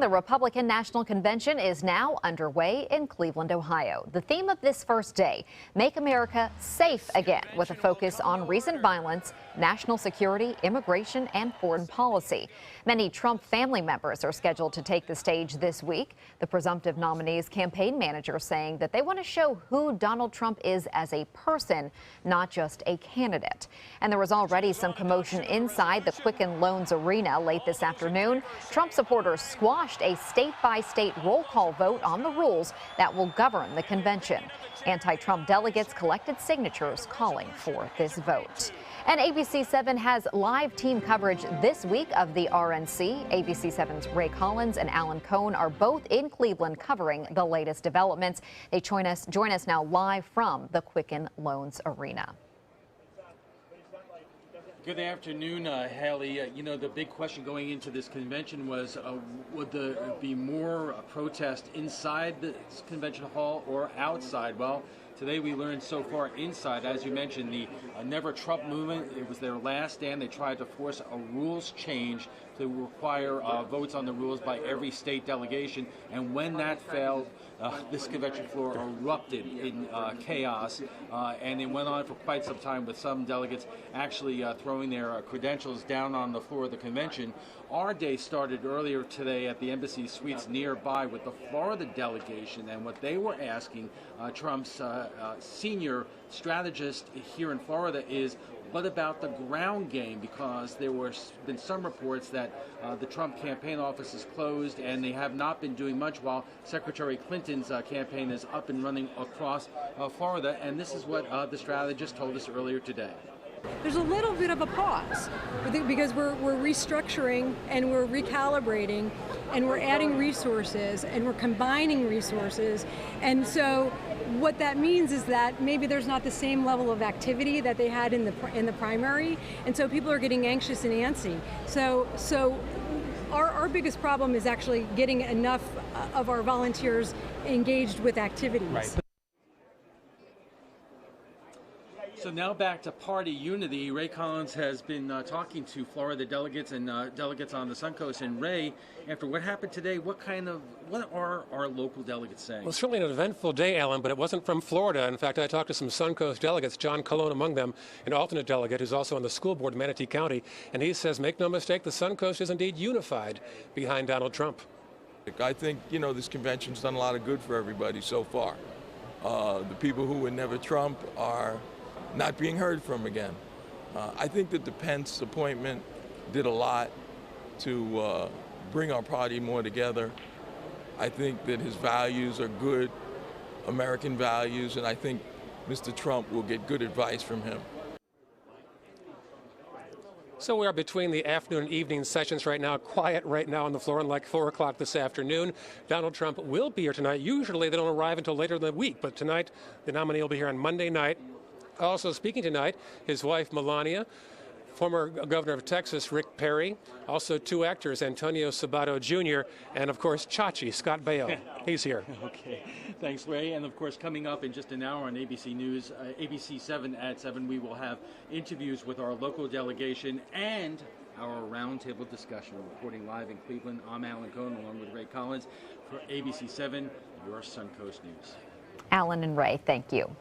The Republican National Convention is now underway in Cleveland, Ohio. The theme of this first day, Make America Safe Again, with a focus on recent violence, national security, immigration, and foreign policy. Many Trump family members are scheduled to take the stage this week. The presumptive nominee's campaign manager saying that they want to show who Donald Trump is as a person, not just a candidate. And there was already some commotion inside the Quicken Loans Arena late this afternoon. Trump supporters squashed a state-by-state roll call vote on the rules that will govern the convention. Anti-Trump delegates collected signatures calling for this vote. And ABC 7 has live team coverage this week of the RNC. ABC 7's Ray Collins and Alan Cohn are both in Cleveland covering the latest developments. They join us now live from the Quicken Loans Arena. Good afternoon, Haley. You know, the big question going into this convention was, would there be more protest inside the convention hall or outside? Well, today we learned so far inside, as you mentioned, the Never Trump movement. It was their last stand. They tried to force a rules change to require votes on the rules by every state delegation. And when that failed, this convention floor erupted in chaos. And it went on for quite some time with some delegates actually throwing their credentials down on the floor of the convention. Our day started earlier today at the Embassy Suites nearby with the Florida delegation, and what they were asking Trump's senior strategist here in Florida is, what about the ground game? Because there were been some reports that the Trump campaign office is closed and they have not been doing much while Secretary Clinton's campaign is up and running across Florida. And this is what the strategist told us earlier today. There's a little bit of a pause because we're restructuring and we're recalibrating and we're adding resources and we're combining resources. And so what that means is that maybe there's not the same level of activity that they had in the primary, and so people are getting anxious and antsy. So our biggest problem is actually getting enough of our volunteers engaged with activities. Right. So now back to party unity. Ray Collins has been talking to Florida delegates and delegates on the Suncoast. And Ray, after what happened today, what are our local delegates saying? Well, certainly an eventful day, Alan, but it wasn't from Florida. In fact, I talked to some Suncoast delegates, John Colon among them, an alternate delegate who's also on the school board in Manatee County, and he says, make no mistake, the Suncoast is indeed unified behind Donald Trump. I think, this convention's done a lot of good for everybody so far. The people who would never Trump are not being heard from again. I think that the Pence appointment did a lot to bring our party more together. I think that his values are good American values, and I think Mr. Trump will get good advice from him. So we are between the afternoon and evening sessions right now, quiet right now on the floor, unlike 4 o'clock this afternoon. Donald Trump will be here tonight. Usually they don't arrive until later in the week, but tonight the nominee will be here on Monday night. Also speaking tonight, his wife Melania, former governor of Texas Rick Perry, also 2 actors, Antonio Sabato Jr., and of course Chachi, Scott Baio. He's here. Okay, thanks, Ray. And of course, coming up in just an hour on ABC News, ABC 7 at 7, we will have interviews with our local delegation and our roundtable discussion. Reporting live in Cleveland, I'm Alan Cohn along with Ray Collins for ABC 7, your Suncoast News. Alan and Ray, thank you.